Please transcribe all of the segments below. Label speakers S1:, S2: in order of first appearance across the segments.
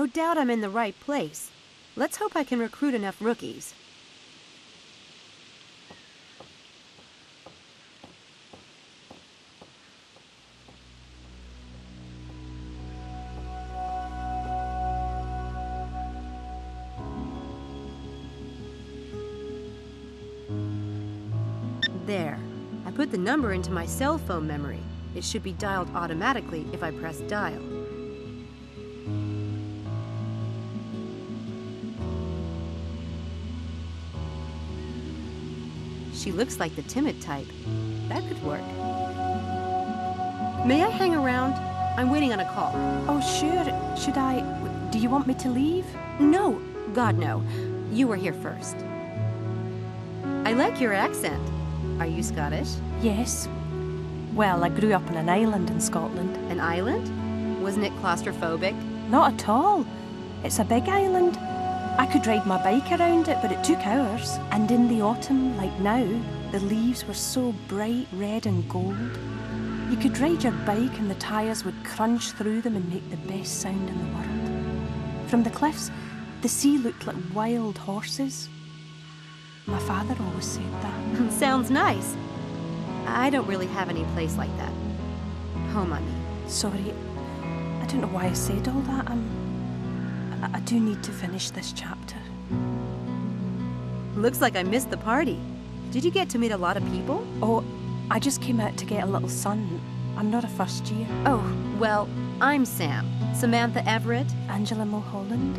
S1: No doubt I'm in the right place. Let's hope I can recruit enough rookies. There. I put the number into my cell phone memory. It should be dialed automatically if I press dial. She looks like the timid type. That could work. May I hang around? I'm waiting on a call.
S2: Oh, sure. Should I... Do you want me to leave?
S1: No. God, no. You were here first. I like your accent. Are you Scottish?
S2: Yes. Well, I grew up on an island in Scotland.
S1: An island? Wasn't it claustrophobic?
S2: Not at all. It's a big island. I could ride my bike around it, but it took hours. And in the autumn, like now, the leaves were so bright red and gold. You could ride your bike and the tyres would crunch through them and make the best sound in the world. From the cliffs, the sea looked like wild horses. My father always said that.
S1: Sounds nice. I don't really have any place like that. Home, I mean.
S2: Sorry, I don't know why I said all that. I do need to finish this chapter.
S1: Looks like I missed the party. Did you get to meet a lot of people?
S2: Oh, I just came out to get a little sun. I'm not a first year.
S1: Oh, well, I'm Sam. Samantha Everett.
S2: Angela Mulholland.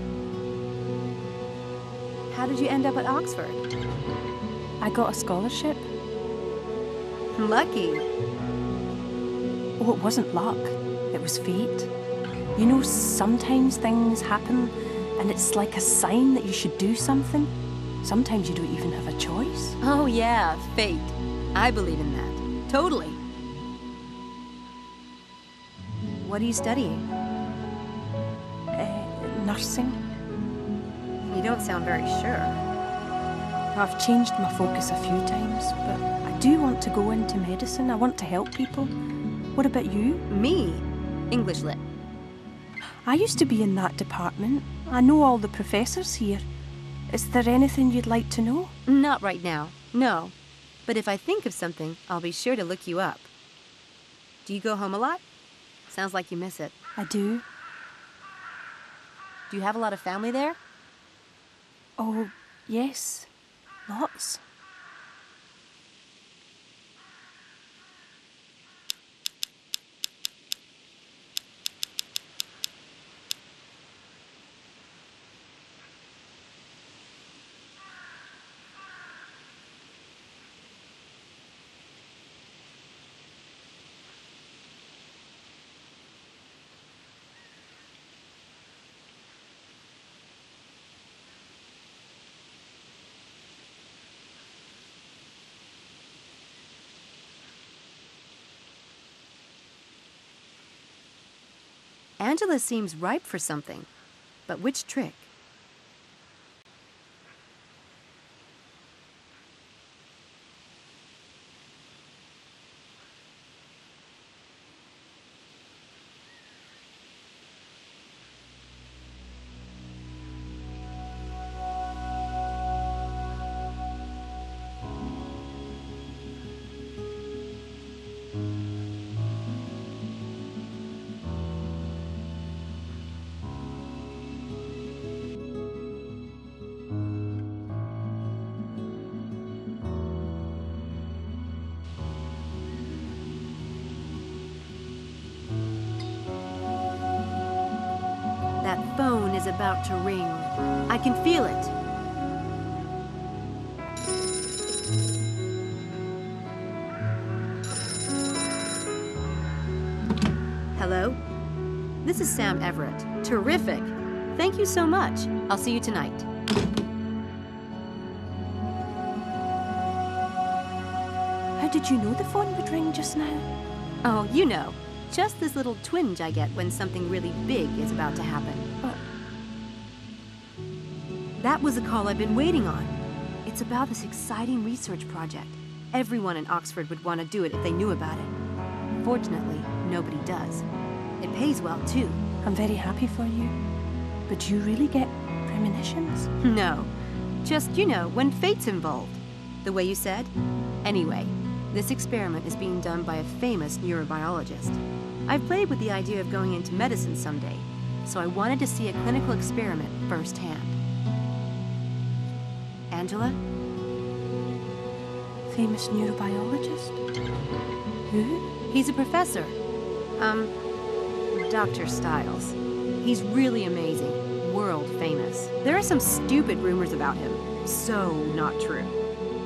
S1: How did you end up at Oxford?
S2: I got a scholarship.
S1: Lucky.
S2: Oh, it wasn't luck. It was fate. You know, sometimes things happen and it's like a sign that you should do something. Sometimes you don't even have a choice.
S1: Oh yeah, fate. I believe in that. Totally. What are you studying?
S2: Nursing.
S1: You don't sound very sure.
S2: I've changed my focus a few times, but I do want to go into medicine. I want to help people. What about you?
S1: Me? English Lit.
S2: I used to be in that department. I know all the professors here. Is there anything you'd like to know?
S1: Not right now, no. But if I think of something, I'll be sure to look you up. Do you go home a lot? Sounds like you miss it.
S2: I do.
S1: Do you have a lot of family there?
S2: Oh, yes. Lots.
S1: Angela seems ripe for something. But which trick? That phone is about to ring. I can feel it. Hello? This is Sam Everett. Terrific. Thank you so much. I'll see you tonight.
S2: How did you know the phone would ring just now?
S1: Oh, you know. Just this little twinge I get when something really big is about to happen. That was a call I've been waiting on. It's about this exciting research project. Everyone in Oxford would want to do it if they knew about it. Fortunately, nobody does. It pays well, too.
S2: I'm very happy for you. But do you really get premonitions?
S1: No. Just, you know, when fate's involved. The way you said. Anyway, this experiment is being done by a famous neurobiologist. I've played with the idea of going into medicine someday, so I wanted to see a clinical experiment firsthand. Angela?
S2: Famous neurobiologist? Who?
S1: He's a professor. Dr. Stiles. He's really amazing. World famous. There are some stupid rumors about him. So not true.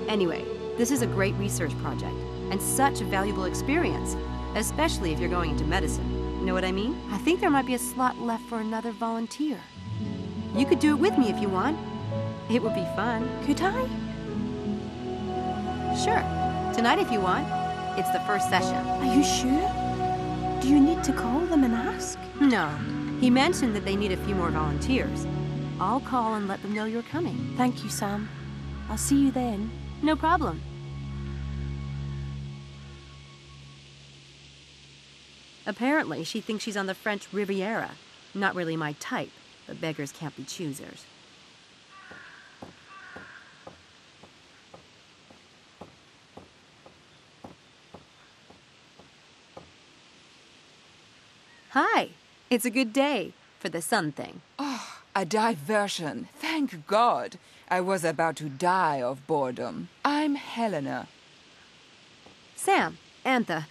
S1: Anyway, this is a great research project, and such a valuable experience, especially if you're going into medicine. You know what I mean? I think there might be a slot left for another volunteer. You could do it with me if you want. It would be fun.
S2: Could I?
S1: Sure. Tonight if you want. It's the first session.
S2: Are you sure? Do you need to call them and ask?
S1: No. He mentioned that they need a few more volunteers. I'll call and let them know you're coming.
S2: Thank you, Sam. I'll see you then.
S1: No problem. Apparently, she thinks she's on the French Riviera. Not really my type, but beggars can't be choosers. Hi. It's a good day for the sun thing.
S3: Oh, a diversion. Thank God. I was about to die of boredom. I'm Helena.
S1: Sam. Antha.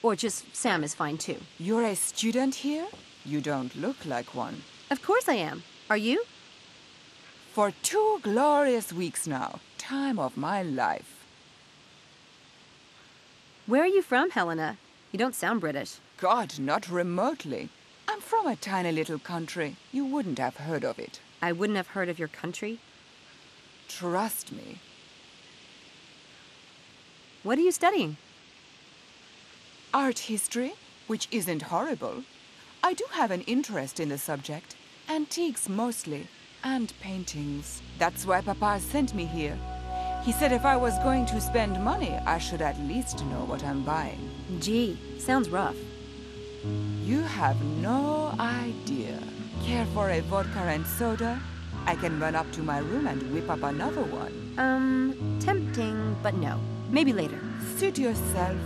S1: Or just Sam is fine too.
S3: You're a student here? You don't look like one.
S1: Of course I am. Are you?
S3: For 2 glorious weeks now. Time of my life.
S1: Where are you from, Helena? You don't sound British.
S3: God, not remotely. I'm from a tiny little country. You wouldn't have heard of it.
S1: I wouldn't have heard of your country.
S3: Trust me.
S1: What are you studying?
S3: Art history, which isn't horrible. I do have an interest in the subject. Antiques mostly, and paintings. That's why Papa sent me here. He said if I was going to spend money, I should at least know what I'm buying.
S1: Gee, sounds rough.
S3: You have no idea. Care for a vodka and soda? I can run up to my room and whip up another one.
S1: Tempting, but no. Maybe later.
S3: Suit yourself.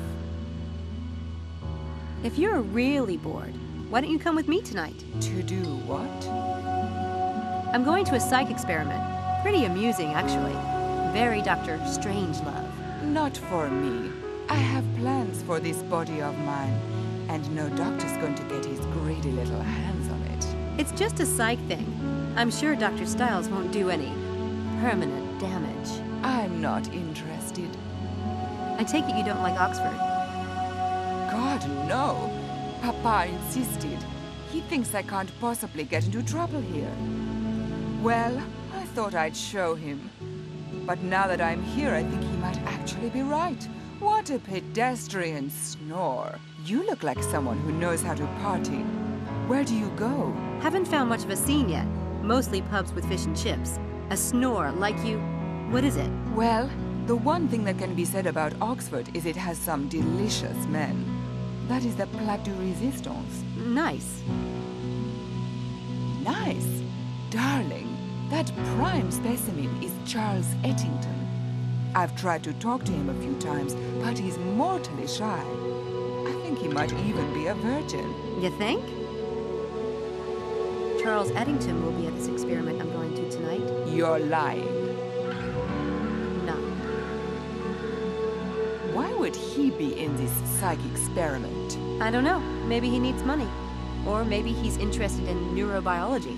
S1: If you're really bored, why don't you come with me tonight?
S3: To do what?
S1: I'm going to a psych experiment. Pretty amusing, actually. Very Dr. Strangelove.
S3: Not for me. I have plans for this body of mine, and no doctor's going to get his greedy little hands on it.
S1: It's just a psych thing. I'm sure Dr. Stiles won't do any permanent damage.
S3: I'm not interested.
S1: I take it you don't like Oxford.
S3: God, no. Papa insisted. He thinks I can't possibly get into trouble here. Well, I thought I'd show him. But now that I'm here, I think he might actually be right. What a pedestrian snore. You look like someone who knows how to party. Where do you go?
S1: Haven't found much of a scene yet. Mostly pubs with fish and chips. A snore like you... What is it?
S3: Well, the one thing that can be said about Oxford is it has some delicious men. That is the Plat de Resistance.
S1: Nice.
S3: Nice? Darling, that prime specimen is Charles Ettington. I've tried to talk to him a few times, but he's mortally shy. I think he might even be a virgin.
S1: You think? Charles Eddington will be at this experiment I'm going to tonight.
S3: You're lying.
S1: No.
S3: Why would he be in this psych experiment?
S1: I don't know. Maybe he needs money. Or maybe he's interested in neurobiology.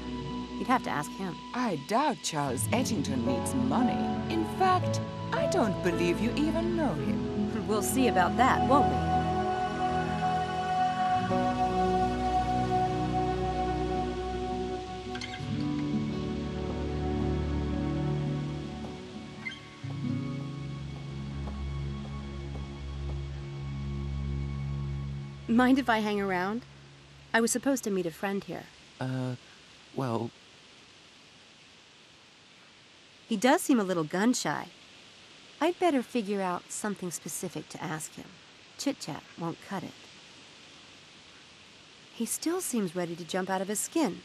S1: You'd have to ask him.
S3: I doubt Charles Ettington needs money. In fact, I don't believe you even know him.
S1: We'll see about that, won't we? Mind if I hang around? I was supposed to meet a friend here.
S4: Well...
S1: He does seem a little gun-shy. I'd better figure out something specific to ask him. Chit-chat won't cut it. He still seems ready to jump out of his skin.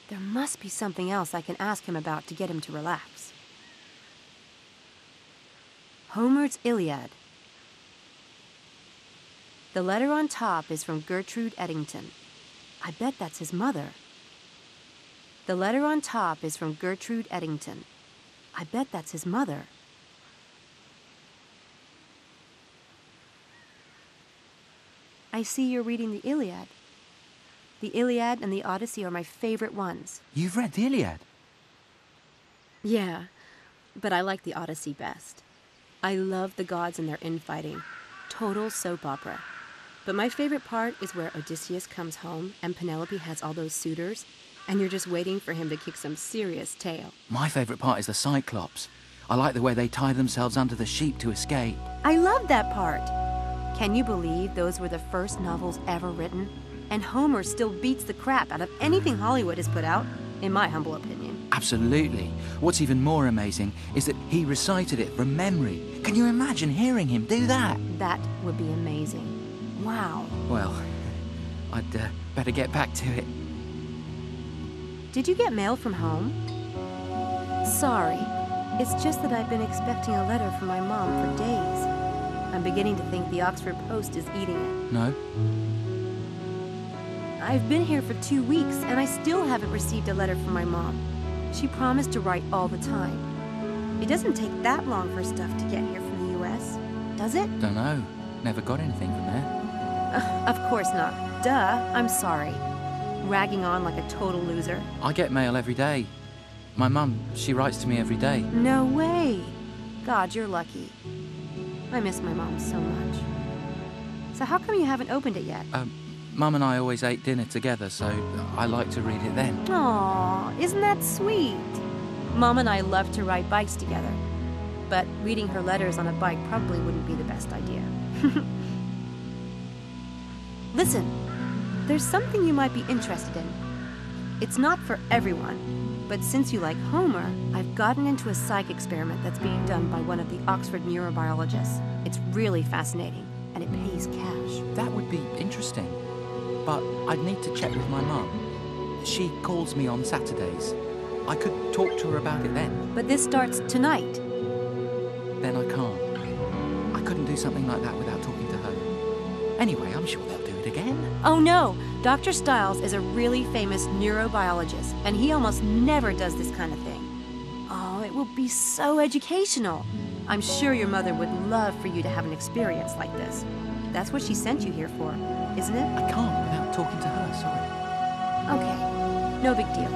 S1: There must be something else I can ask him about to get him to relax. Homer's Iliad. The letter on top is from Gertrude Eddington. I bet that's his mother. The letter on top is from Gertrude Eddington. I bet that's his mother. I see you're reading the Iliad. The Iliad and the Odyssey are my favorite ones.
S4: You've read the Iliad?
S1: Yeah, but I like the Odyssey best. I love the gods and their infighting. Total soap opera. But my favorite part is where Odysseus comes home and Penelope has all those suitors, and you're just waiting for him to kick some serious tail.
S4: My favourite part is the Cyclops. I like the way they tie themselves under the sheep to escape.
S1: I love that part. Can you believe those were the first novels ever written? And Homer still beats the crap out of anything Hollywood has put out, in my humble opinion.
S4: Absolutely. What's even more amazing is that he recited it from memory. Can you imagine hearing him do that?
S1: That would be amazing. Wow.
S4: Well, I'd better get back to it.
S1: Did you get mail from home? Sorry. It's just that I've been expecting a letter from my mom for days. I'm beginning to think the Oxford Post is eating it.
S4: No?
S1: I've been here for 2 weeks, and I still haven't received a letter from my mom. She promised to write all the time. It doesn't take that long for stuff to get here from the U.S., does it?
S4: Dunno. Never got anything from there.
S1: Of course not. Duh, I'm sorry. Ragging on like a total loser.
S4: I get mail every day. My mum, she writes to me every day.
S1: No way. God, you're lucky. I miss my mom so much. So how come you haven't opened it yet?
S4: Mum and I always ate dinner together, so I like to read it then.
S1: Aw, isn't that sweet? Mom and I love to ride bikes together. But reading her letters on a bike probably wouldn't be the best idea. Listen, there's something you might be interested in. It's not for everyone, but since you like Homer, I've gotten into a psych experiment that's being done by one of the Oxford neurobiologists. It's really fascinating, and it pays cash.
S4: That would be interesting. But I'd need to check with my mum. She calls me on Saturdays. I could talk to her about it then.
S1: But this starts tonight.
S4: Then I can't. I couldn't do something like that without talking to her. Anyway, I'm sure they'll do it again.
S1: Oh no, Dr. Stiles is a really famous neurobiologist, and he almost never does this kind of thing. Oh, it will be so educational. I'm sure your mother would love for you to have an experience like this. That's what she sent you here for, isn't it?
S4: I can't without talking to her, sorry.
S1: Okay, no big deal.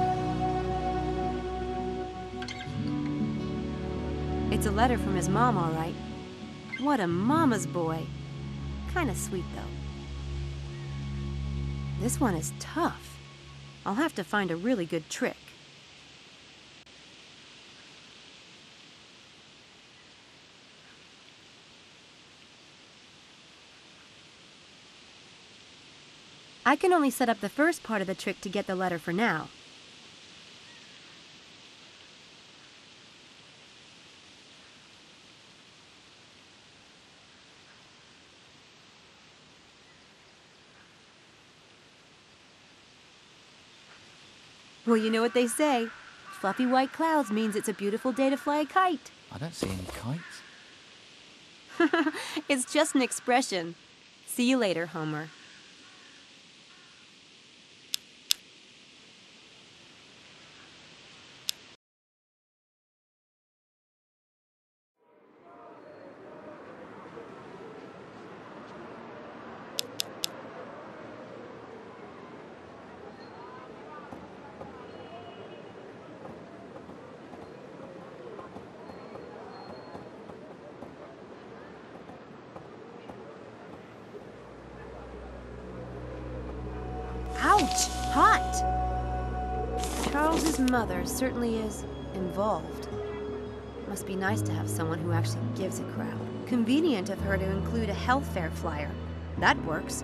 S1: It's a letter from his mom, all right. What a mama's boy. Kinda sweet, though. This one is tough. I'll have to find a really good trick. I can only set up the first part of the trick to get the letter for now. Well, you know what they say. Fluffy white clouds means it's a beautiful day to fly a kite.
S4: I don't see any kites.
S1: It's just an expression. See you later, Homer. Ouch! Hot! Charles's mother certainly is involved. Must be nice to have someone who actually gives a crap. Convenient of her to include a health fair flyer. That works.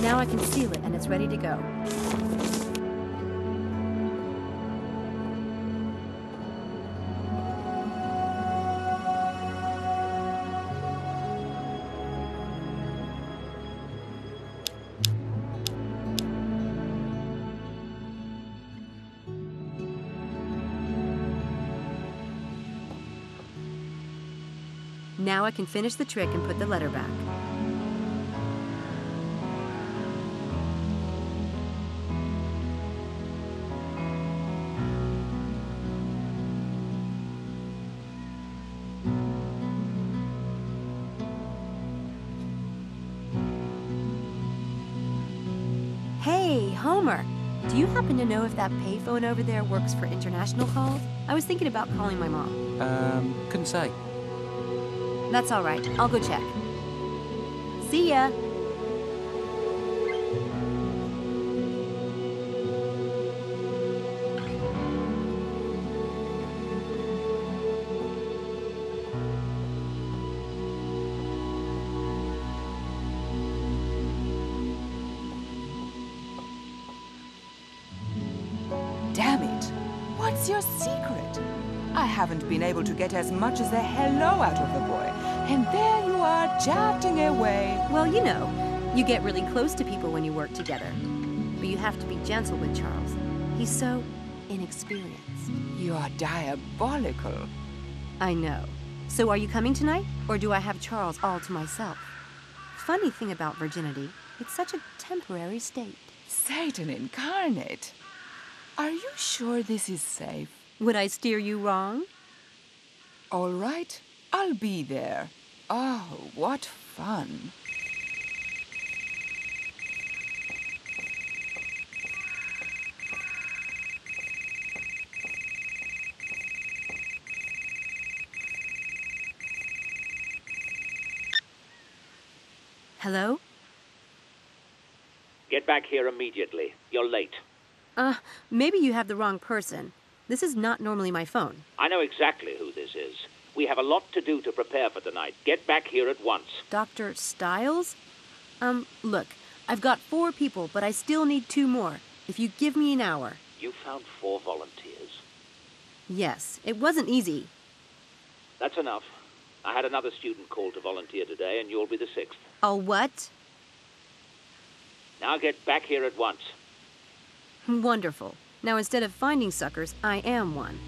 S1: Now I can seal it and it's ready to go. Now I can finish the trick and put the letter back. Hey, Homer! Do you happen to know if that payphone over there works for international calls? I was thinking about calling my mom.
S4: Couldn't say.
S1: That's all right. I'll go check. See ya!
S3: Damn it! What's your secret? I haven't been able to get as much as a hello out of the boy. And there you are, chatting away.
S1: Well, you know, you get really close to people when you work together. But you have to be gentle with Charles. He's so inexperienced.
S3: You are diabolical.
S1: I know. So are you coming tonight? Or do I have Charles all to myself? Funny thing about virginity, it's such a temporary state.
S3: Satan incarnate. Are you sure this is safe?
S1: Would I steer you wrong?
S3: All right, I'll be there. Oh, what fun.
S1: Hello?
S5: Get back here immediately. You're late.
S1: Maybe you have the wrong person. This is not normally my phone.
S5: I know exactly who this is. We have a lot to do to prepare for tonight. Get back here at once.
S1: Dr. Stiles? Look, I've got 4 people, but I still need 2 more. If you give me an hour.
S5: You found 4 volunteers.
S1: Yes, it wasn't easy.
S5: That's enough. I had another student call to volunteer today, and you'll be the 6th.
S1: Oh, what?
S5: Now get back here at once.
S1: Wonderful. Now instead of finding suckers, I am one.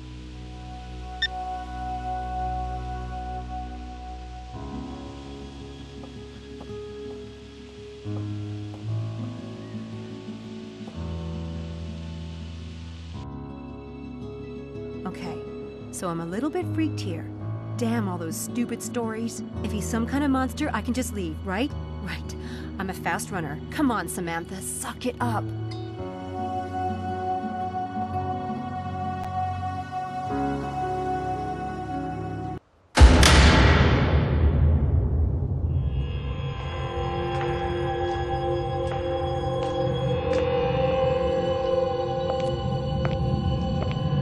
S1: Okay, so I'm a little bit freaked here. Damn all those stupid stories. If he's some kind of monster, I can just leave, right? Right. I'm a fast runner. Come on, Samantha, suck it up.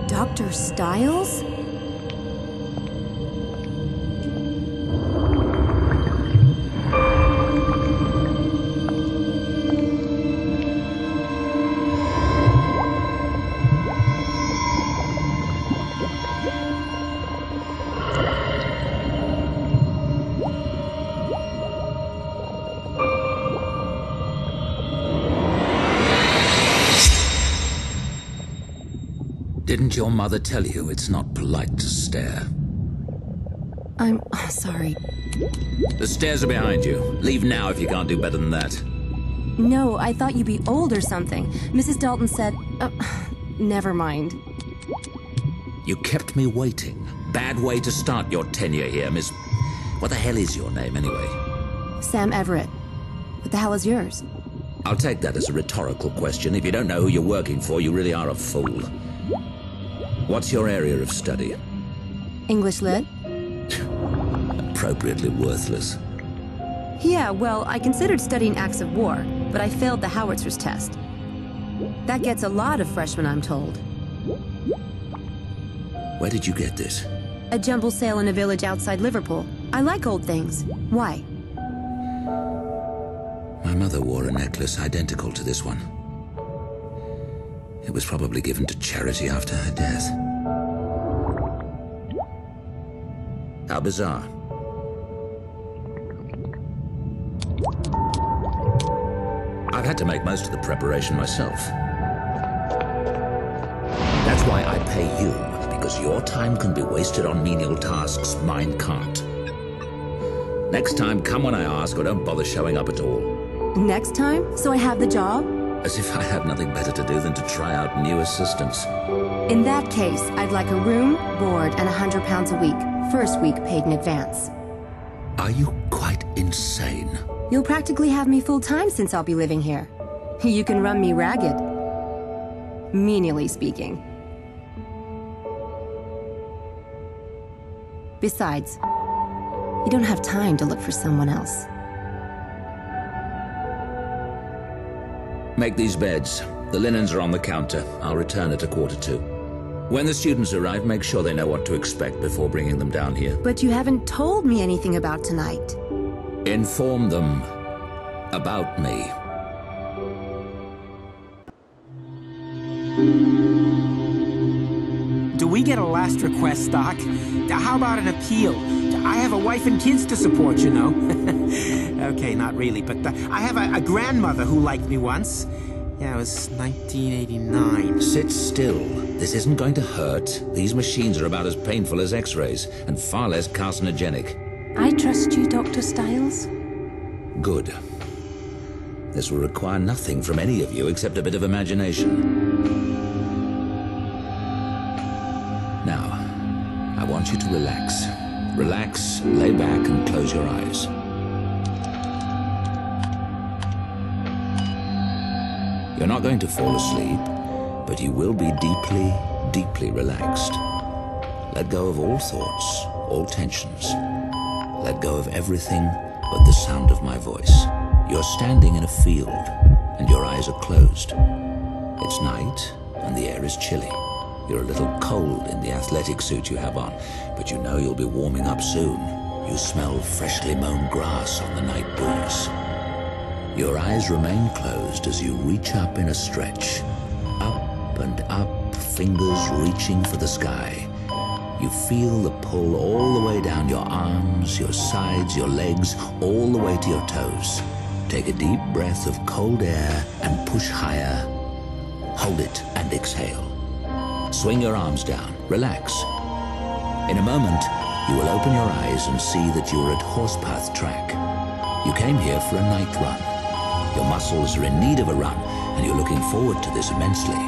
S1: Dr. Stiles?
S6: Didn't your mother tell you it's not polite to stare?
S1: I'm sorry.
S6: The stairs are behind you. Leave now if you can't do better than that.
S1: No, I thought you'd be old or something. Mrs. Dalton said... never mind.
S6: You kept me waiting. Bad way to start your tenure here, Miss... What the hell is your name, anyway?
S1: Sam Everett. What the hell is yours?
S6: I'll take that as a rhetorical question. If you don't know who you're working for, you really are a fool. What's your area of study?
S1: English Lit?
S6: Appropriately worthless.
S1: Yeah, well, I considered studying acts of war, but I failed the howitzer's test. That gets a lot of freshmen, I'm told.
S6: Where did you get this?
S1: A jumble sale in a village outside Liverpool. I like old things. Why?
S6: My mother wore a necklace identical to this one. It was probably given to charity after her death. How bizarre. I've had to make most of the preparation myself. That's why I pay you, because your time can be wasted on menial tasks mine can't. Next time, come when I ask, or don't bother showing up at all.
S1: Next time? So I have the job?
S6: As if I have nothing better to do than to try out new assistants.
S1: In that case, I'd like a room, board, and £100 a week. First week paid in advance.
S6: Are you quite insane?
S1: You'll practically have me full-time since I'll be living here. You can run me ragged. Menially speaking. Besides, you don't have time to look for someone else.
S6: Make these beds. The linens are on the counter. I'll return at 1:45. When the students arrive, make sure they know what to expect before bringing them down here.
S1: But you haven't told me anything about tonight.
S6: Inform them about me.
S7: Do we get a last request, Doc? How about an appeal? I have a wife and kids to support, you know. Okay, not really, but I have a grandmother who liked me once. Yeah, it was 1989.
S6: Sit still. This isn't going to hurt. These machines are about as painful as X-rays, and far less carcinogenic.
S2: I trust you, Dr. Styles.
S6: Good. This will require nothing from any of you except a bit of imagination. Now, I want you to relax. Relax, lay back, and close your eyes. You're not going to fall asleep, but you will be deeply, deeply relaxed. Let go of all thoughts, all tensions. Let go of everything but the sound of my voice. You're standing in a field, and your eyes are closed. It's night, and the air is chilly. You're a little cold in the athletic suit you have on, but you know you'll be warming up soon. You smell freshly mown grass on the night breeze. Your eyes remain closed as you reach up in a stretch. Up and up, fingers reaching for the sky. You feel the pull all the way down your arms, your sides, your legs, all the way to your toes. Take a deep breath of cold air and push higher. Hold it and exhale. Swing your arms down. Relax. In a moment, you will open your eyes and see that you're at Horsepath Track. You came here for a night run. Your muscles are in need of a run, and you're looking forward to this immensely.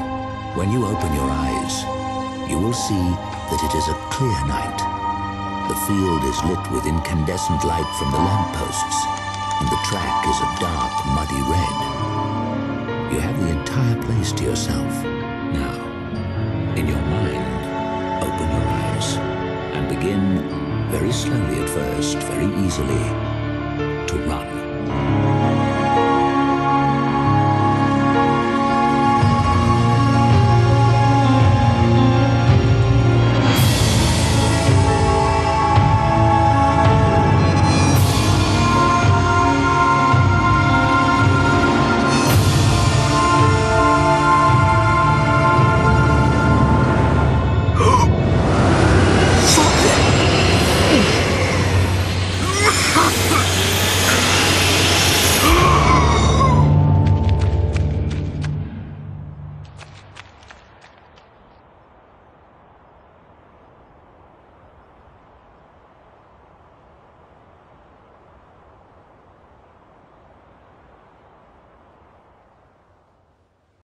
S6: When you open your eyes, you will see that it is a clear night. The field is lit with incandescent light from the lampposts, and the track is a dark, muddy red. You have the entire place to yourself. Now, in your mind, open your eyes and begin, very slowly at first, very easily, to run.